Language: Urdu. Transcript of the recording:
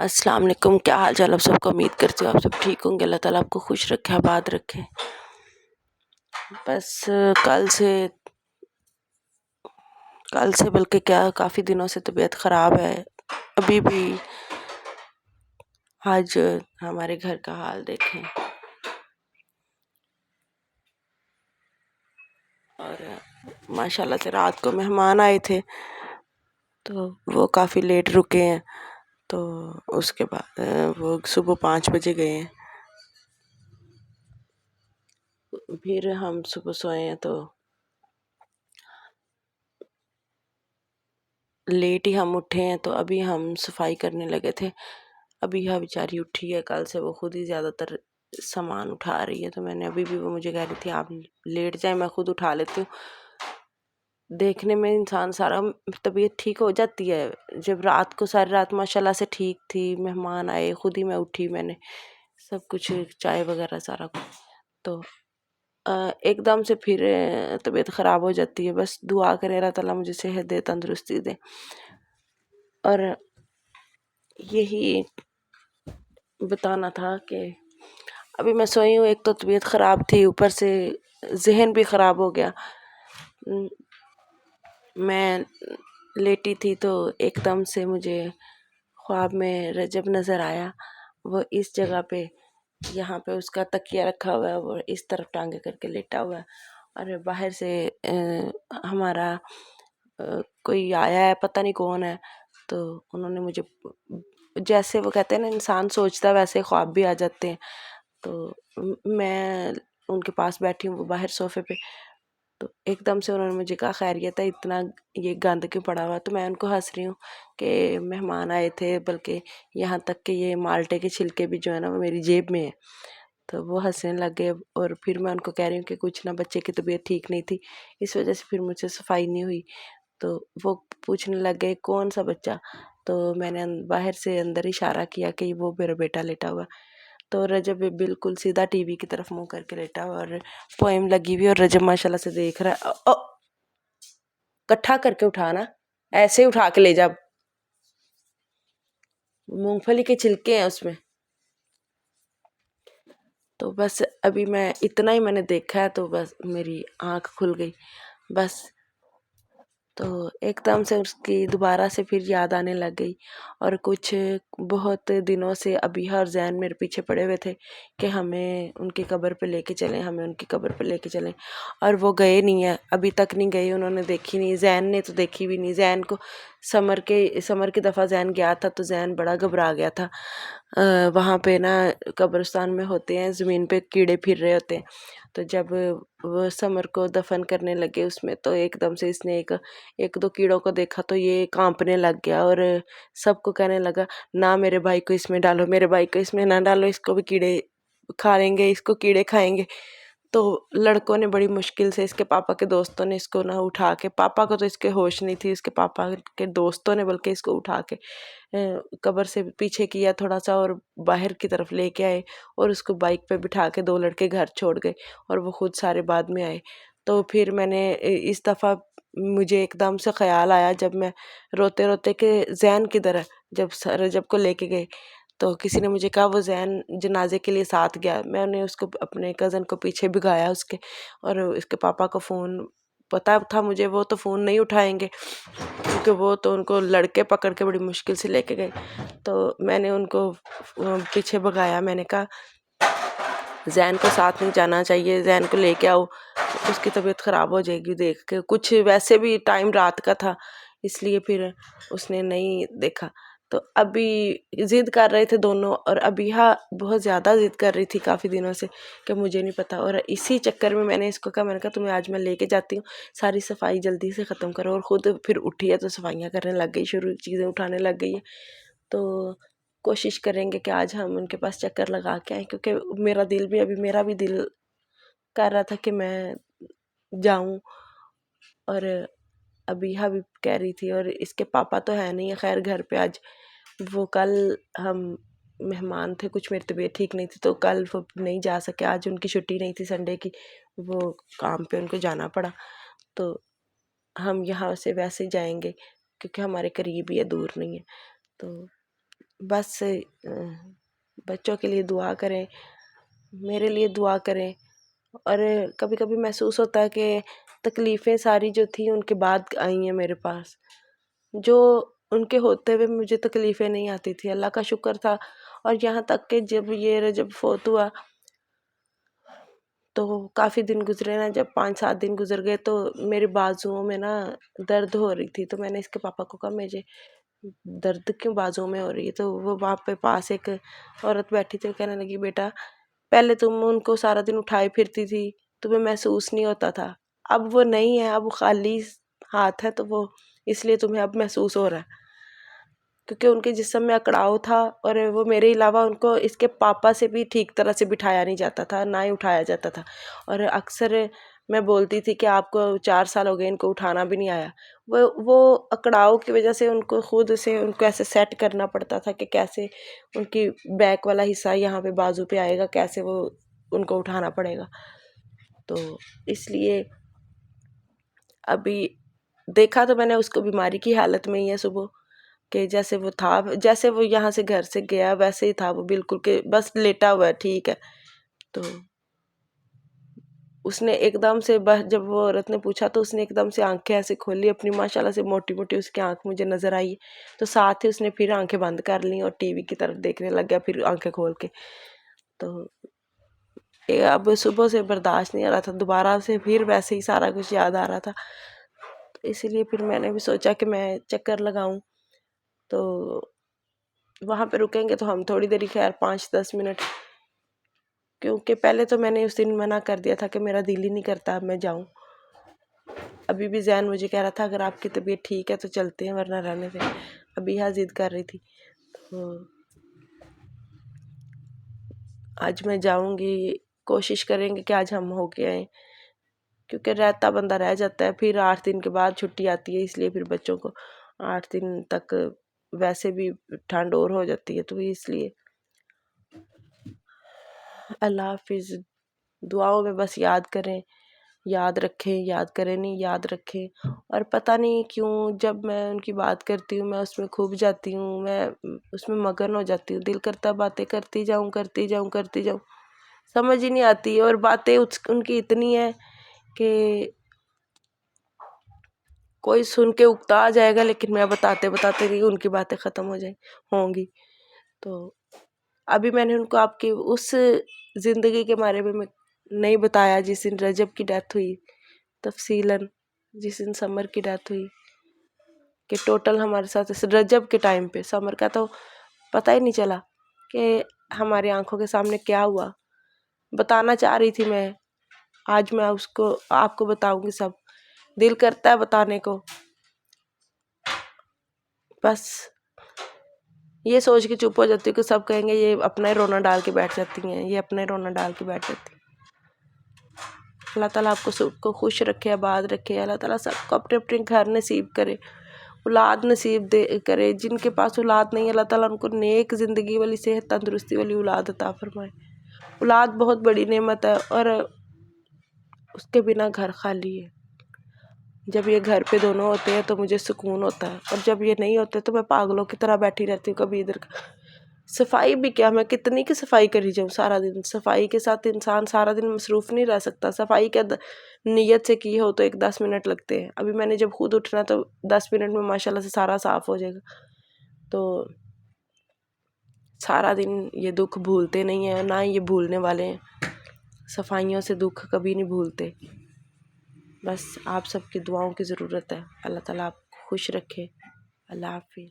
السلام علیکم، کیا حال چال؟ آپ سب کو امید کرتی ہوں آپ سب ٹھیک ہوں گے. اللہ تعالیٰ آپ کو خوش رکھے، آباد رکھے. بس کل سے بلکہ کیا کافی دنوں سے طبیعت خراب ہے. ابھی بھی آج ہمارے گھر کا حال دیکھیں، اور ماشاء اللہ سے رات کو مہمان آئے تھے تو وہ کافی لیٹ رکے ہیں. تو اس کے بعد وہ صبح 5 بجے گئے ہیں. پھر ہم صبح سوئے ہیں تو لیٹ ہی ہم اٹھے ہیں. تو ابھی ہم صفائی کرنے لگے تھے. ابھی ہاں بیچاری اٹھی ہے. کل سے وہ خود ہی زیادہ تر سامان اٹھا رہی ہے. تو میں نے ابھی بھی، وہ مجھے کہہ رہی تھی آپ لیٹ جائیں، میں خود اٹھا لیتی ہوں. دیکھنے میں انسان سارا طبیعت ٹھیک ہو جاتی ہے. جب رات کو ساری رات ماشاء اللہ سے ٹھیک تھی، مہمان آئے، خود ہی میں اٹھی، میں نے سب کچھ چائے وغیرہ سارا کچھ، تو ایک دم سے پھر طبیعت خراب ہو جاتی ہے. بس دعا کرے اللہ تعالیٰ مجھے صحت دے، تندرستی دے. اور یہی بتانا تھا کہ ابھی میں سوئی ہوں. ایک تو طبیعت خراب تھی، اوپر سے ذہن بھی خراب ہو گیا. میں لیٹی تھی تو ایک دم سے مجھے خواب میں رجب نظر آیا. وہ اس جگہ پہ، یہاں پہ اس کا تکیہ رکھا ہوا ہے، وہ اس طرف ٹانگے کر کے لیٹا ہوا ہے. اور باہر سے ہمارا کوئی آیا ہے، پتہ نہیں کون ہے. تو انہوں نے مجھے، جیسے وہ کہتے ہیں نا انسان سوچتا ہے ویسے خواب بھی آ جاتے ہیں. تو میں ان کے پاس بیٹھی ہوں، وہ باہر صوفے پہ. تو ایک دم سے انہوں نے مجھے کہا خیریت ہے، اتنا یہ گند کیوں پڑا ہوا؟ تو میں ان کو ہنس رہی ہوں کہ مہمان آئے تھے، بلکہ یہاں تک کہ یہ مالٹے کے چھلکے بھی جو ہے نا وہ میری جیب میں ہے. تو وہ ہنسنے لگ گئے. اور پھر میں ان کو کہہ رہی ہوں کہ کچھ نہ، بچے کی طبیعت ٹھیک نہیں تھی، اس وجہ سے پھر مجھ سے صفائی نہیں ہوئی. تو وہ پوچھنے لگ گئے کون سا بچہ؟ تو میں نے باہر سے اندر اشارہ کیا کہ وہ میرا بیٹا لیٹا ہوا. تو رجب بالکل سیدھا ٹی وی کی طرف منہ کر کے لیٹا ہوا، اور پوئم لگی ہوئی، اور رجب ماشاء اللہ سے دیکھ رہا ہے. کٹھا کر کے اٹھانا، ایسے اٹھا کے لے جا، مونگ پھلی کے چھلکے ہیں اس میں. تو بس ابھی میں اتنا ہی میں نے دیکھا ہے تو بس میری آنکھ کھل گئی. بس تو ایک دم سے اس کی دوبارہ سے پھر یاد آنے لگ گئی. اور کچھ بہت دنوں سے ابیحہ اور زین میرے پیچھے پڑے ہوئے تھے کہ ہمیں ان کی قبر پہ لے کے چلیں، ہمیں ان کی قبر پہ لے کے چلیں. اور وہ گئے نہیں ہیں، ابھی تک نہیں گئے. انہوں نے دیکھی نہیں، زین نے تو دیکھی بھی نہیں. زین کو سمر کی دفعہ زین گیا تھا تو زین بڑا گھبرا گیا تھا. وہاں پہ نا قبرستان میں ہوتے ہیں، زمین پہ کیڑے پھر رہے ہوتے ہیں. تو جب وہ سمر کو دفن کرنے لگے اس میں، تو ایک دم سے اس نے ایک دو کیڑوں کو دیکھا تو یہ کانپنے لگ گیا، اور سب کو کہنے لگا نہ میرے بھائی کو اس میں ڈالو، میرے بھائی کو اس میں نہ ڈالو، اس کو بھی کیڑے کھا لیں گے، اس کو کیڑے کھائیں گے. تو لڑکوں نے بڑی مشکل سے، اس کے پاپا کے دوستوں نے اس کو نہ اٹھا کے، پاپا کو تو اس کے ہوش نہیں تھی، اس کے پاپا کے دوستوں نے بلکہ اس کو اٹھا کے قبر سے پیچھے کیا تھوڑا سا، اور باہر کی طرف لے کے آئے. اور اس کو بائک پہ بٹھا کے دو لڑکے گھر چھوڑ گئے، اور وہ خود سارے بعد میں آئے. تو پھر میں نے اس دفعہ مجھے ایک دم سے خیال آیا، جب میں روتے روتے کہ زین کدھر ہے، جب رجب کو لے کے گئے تو کسی نے مجھے کہا وہ زین جنازے کے لیے ساتھ گیا. میں نے اس کو، اپنے کزن کو پیچھے بھگایا اس کے، اور اس کے پاپا کو فون پتا تھا مجھے، وہ تو فون نہیں اٹھائیں گے کیونکہ وہ تو ان کو لڑکے پکڑ کے بڑی مشکل سے لے کے گئے. تو میں نے ان کو پیچھے بھگایا. میں نے کہا زین کو ساتھ نہیں جانا چاہیے، زین کو لے کے آؤ، اس کی طبیعت خراب ہو جائے گی دیکھ کے. کچھ ویسے بھی ٹائم رات کا تھا، اس لیے پھر اس نے نہیں دیکھا. تو ابھی ضد کر رہے تھے دونوں، اور ابیحہ بہت زیادہ ضد کر رہی تھی کافی دنوں سے کہ مجھے نہیں پتا. اور اسی چکر میں نے اس کو کہا، میں نے کہا تمہیں آج میں لے کے جاتی ہوں، ساری صفائی جلدی سے ختم کرو. اور خود پھر اٹھی ہے تو صفائیاں کرنے لگ گئی، شروع چیزیں اٹھانے لگ گئی ہے. تو کوشش کریں گے کہ آج ہم ان کے پاس چکر لگا کے آئیں، کیونکہ میرا بھی دل کر رہا تھا کہ میں جاؤں. اور ابیحہ بھی کہہ رہی تھی، اور اس کے پاپا تو ہے نہیں ہے خیر گھر پہ آج. وہ کل ہم مہمان تھے، کچھ میری طبیعت ٹھیک نہیں تھی تو کل وہ نہیں جا سکے. آج ان کی چھٹی نہیں تھی سنڈے کی، وہ کام پہ ان کو جانا پڑا. تو ہم یہاں سے ویسے جائیں گے کیونکہ ہمارے قریب ہی ہے، دور نہیں ہے. تو بس بچوں کے لیے دعا کریں، میرے لیے دعا کریں۔ اور کبھی کبھی محسوس ہوتا ہے کہ تکلیفیں ساری جو تھیں ان کے بعد آئی ہیں میرے پاس، جو ان کے ہوتے ہوئے مجھے تکلیفیں نہیں آتی تھی، اللہ کا شکر تھا۔ اور یہاں تک کہ جب یہ رجب فوت ہوا تو کافی دن گزرے نا، جب 5-7 دن گزر گئے تو میرے بازوؤں میں نا درد ہو رہی تھی، تو میں نے اس کے پاپا کو کہا مجھے درد کیوں بازو میں ہو رہی ہے؟ تو وہ وہاں پہ پاس ایک عورت بیٹھی تھی، کہنے لگی بیٹا پہلے تم ان کو سارا دن اٹھائے پھرتی تھی، تمہیں محسوس نہیں ہوتا تھا، اب وہ نہیں ہے، اب خالی ہاتھ ہے، تو وہ اس لیے تمہیں اب محسوس ہو رہا ہے، کیونکہ ان کے جسم میں اکڑاؤ تھا، اور وہ میرے علاوہ ان کو اس کے پاپا سے بھی ٹھیک طرح سے بٹھایا نہیں جاتا تھا، نہ ہی اٹھایا جاتا تھا۔ اور اکثر میں بولتی تھی کہ آپ کو 4 سال ہو گئے ان کو اٹھانا بھی نہیں آیا، وہ اکڑاؤ کی وجہ سے ان کو خود سے ان کو ایسے سیٹ کرنا پڑتا تھا کہ کیسے ان کی بیک والا حصہ یہاں پہ بازو پہ آئے گا، کیسے وہ ان کو اٹھانا پڑے گا۔ تو اس لیے ابھی دیکھا تو میں نے اس کو بیماری کی حالت میں ہی ہے صبح، کہ جیسے وہ تھا، جیسے وہ یہاں سے گھر سے گیا ویسے ہی تھا وہ، بالکل کہ بس لیٹا ہوا ہے، ٹھیک ہے۔ تو اس نے ایک دم سے جب وہ عورت نے پوچھا تو اس نے ایک دم سے آنکھیں ایسے کھولی اپنی، ماشاءاللہ سے موٹی موٹی اس کی آنکھ مجھے نظر آئی، تو ساتھ ہی اس نے پھر آنکھیں بند کر لیں اور ٹی وی کی طرف دیکھنے لگ گیا پھر آنکھیں کھول کے۔ تو اب صبح سے برداشت نہیں آ رہا تھا، دوبارہ سے پھر ویسے ہی سارا کچھ یاد آ رہا تھا، تو اسی لیے پھر میں نے بھی سوچا کہ میں چکر لگاؤں۔ تو وہاں پہ رکیں گے تو ہم تھوڑی دیر، خیر 5-10 منٹ، کیونکہ پہلے تو میں نے اس دن منع کر دیا تھا کہ میرا دل ہی نہیں کرتا اب میں جاؤں۔ ابھی بھی ذہن مجھے کہہ رہا تھا اگر آپ کی طبیعت ٹھیک ہے تو چلتے ہیں، ورنہ رہنے دیں، ابھی یہاں ضد کر رہی تھی۔ تو آج میں جاؤں گی، کوشش کریں گے کہ آج ہم ہو کے آئیں، کیونکہ رہتا بندہ رہ جاتا ہے، پھر 8 دن کے بعد چھٹی آتی ہے، اس لیے پھر بچوں کو 8 دن تک ویسے بھی ٹھنڈ اور ہو جاتی ہے، تو اس لیے اللہ حافظ۔ دعاؤں میں بس یاد کریں، یاد رکھیں، یاد کریں نہیں یاد رکھیں۔ اور پتہ نہیں کیوں جب میں ان کی بات کرتی ہوں میں اس میں کھوب جاتی ہوں، میں اس میں مگن ہو جاتی ہوں، دل کرتا باتیں کرتی جاؤں کرتی جاؤں کرتی جاؤں، سمجھ ہی نہیں آتی، اور باتیں ان کی اتنی ہیں کہ کوئی سن کے اکتا آ جائے گا، لیکن میں بتاتے بتاتے نہیں ان کی باتیں ختم ہوں گی۔ تو ابھی میں نے ان کو آپ کی اس زندگی کے بارے میں نہیں بتایا جس دن رجب کی ڈیتھ ہوئی تفصیلاً، جس دن سمر کی ڈیتھ ہوئی، کہ ٹوٹل ہمارے ساتھ رجب کے ٹائم پہ، سمر کا تو پتہ ہی نہیں چلا کہ ہماری آنکھوں کے سامنے کیا ہوا۔ بتانا چاہ رہی تھی میں، آج میں آپ کو بتاؤں گی، سب دل کرتا ہے بتانے کو، بس یہ سوچ کے چپ ہو جاتی ہوں کہ سب کہیں گے یہ اپنا ہی رونا ڈال کے بیٹھ جاتی ہیں، یہ اپنا ہی رونا ڈال کے بیٹھ جاتی ہیں۔ اللہ تعالیٰ آپ کو سب کو خوش رکھے، آباد رکھے، اللہ تعالیٰ سب کو اپنے اپنے گھر نصیب کرے، اولاد نصیب کرے، جن کے پاس اولاد نہیں ہے اللہ تعالیٰ ان کو نیک زندگی والی، صحت تندرستی والی اولاد عطا فرمائے۔ اولاد بہت بڑی نعمت ہے، اور اس کے بنا گھر خالی ہے۔ جب یہ گھر پہ دونوں ہوتے ہیں تو مجھے سکون ہوتا ہے، اور جب یہ نہیں ہوتے تو میں پاگلوں کی طرح بیٹھی رہتی ہوں، کبھی ادھر صفائی بھی کیا، میں کتنی کی صفائی کری جاؤں سارا دن، صفائی کے ساتھ انسان سارا دن مصروف نہیں رہ سکتا، صفائی کیا نیت سے کی ہو تو 10 منٹ لگتے ہیں، ابھی میں نے جب خود اٹھنا تو 10 منٹ میں ماشاءاللہ سے سارا صاف ہو جائے گا۔ تو سارا دن یہ دکھ بھولتے نہیں ہیں، نہ ہی یہ بھولنے والے ہیں، صفائیوں سے دکھ کبھی نہیں بھولتے۔ بس آپ سب کی دعاؤں کی ضرورت ہے، اللہ تعالیٰ آپ کو خوش رکھے۔ اللہ حافظ۔